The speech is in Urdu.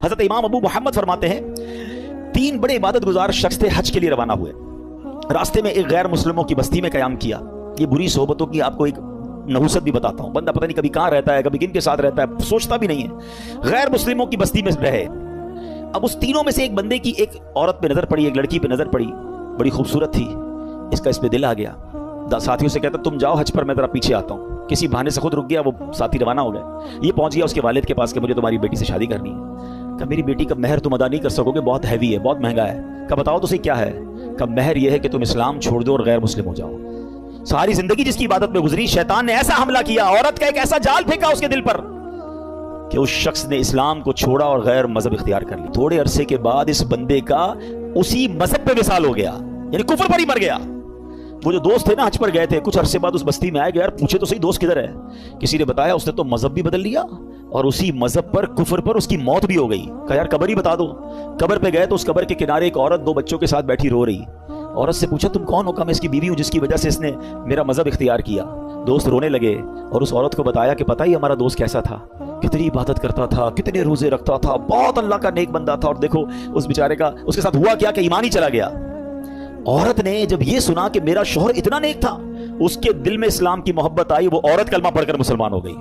حضرت امام ابو محمد فرماتے ہیں 3 بڑے عبادت گزار شخص تھے، حج کے لیے روانہ ہوئے، راستے میں ایک غیر مسلموں کی بستی میں قیام کیا۔ یہ بری صحبتوں کی آپ کو ایک نحوست بھی بتاتا ہوں، بندہ پتہ نہیں کبھی کہاں رہتا ہے، کبھی کن کے ساتھ رہتا ہے، سوچتا بھی نہیں ہے۔ غیر مسلموں کی بستی میں رہے، اب اس تینوں میں سے ایک بندے کی ایک عورت پہ نظر پڑی، ایک لڑکی پہ نظر پڑی، بڑی خوبصورت تھی، اس پہ دل آ گیا۔ ساتھیوں سے کہتا تم جاؤ حج پر، میں ذرا پیچھے آتا ہوں۔ کسی بہانے سے خود رک گیا، وہ ساتھی روانہ ہو گئے۔ یہ پہنچ گیا اس کے والد کے پاس کہ مجھے تمہاری بیٹی سے شادی کرنی ہے۔ کہ میری بیٹی کا مہر تم ادا نہیں کر سکو گے، بہت ہیوی ہے، بہت مہنگا ہے۔ کہ بتاؤ تو صحیح کیا ہے؟ کہ مہر یہ ہے کہ تم اسلام چھوڑ دو اور غیر مسلم ہو جاؤ۔ ساری زندگی جس کی عبادت میں گزری، شیطان نے ایسا حملہ کیا، عورت کا ایک ایسا جال پھینکا اس کے دل پر کہ اس شخص نے اسلام کو چھوڑا اور غیر مذہب اختیار کر لی۔ تھوڑے عرصے کے بعد اس بندے کا اسی مذہب پہ وصال ہو گیا، یعنی کفر پر ہی مر گیا۔ وہ جو دوست تھے نا حج پر گئے تھے، کچھ عرصے بعد اس بستی میں آئے گئے، یار پوچھے تو صحیح دوست کدھر ہے؟ کسی نے بتایا اس نے تو مذہب بھی بدل لیا اور اسی مذہب پر، کفر پر اس کی موت بھی ہو گئی۔ کہا یار قبر ہی بتا دو۔ قبر پہ گئے تو اس قبر کے کنارے ایک عورت 2 بچوں کے ساتھ بیٹھی رو رہی۔ عورت سے پوچھا تم کون ہو؟ کہا میں اس کی بیوی ہوں جس کی وجہ سے اس نے میرا مذہب اختیار کیا۔ دوست رونے لگے اور اس عورت کو بتایا کہ پتہ ہی ہمارا دوست کیسا تھا، کتنی عبادت کرتا تھا، کتنے روزے رکھتا تھا، بہت اللہ کا نیک بندہ تھا، اور دیکھو اس بیچارے کا، اس کے ساتھ ہوا کیا کہ ایمان ہی چلا گیا۔ عورت نے جب یہ سنا کہ میرا شوہر اتنا نیک تھا، اس کے دل میں اسلام کی محبت آئی، وہ عورت کلمہ پڑھ کر مسلمان ہو گئی۔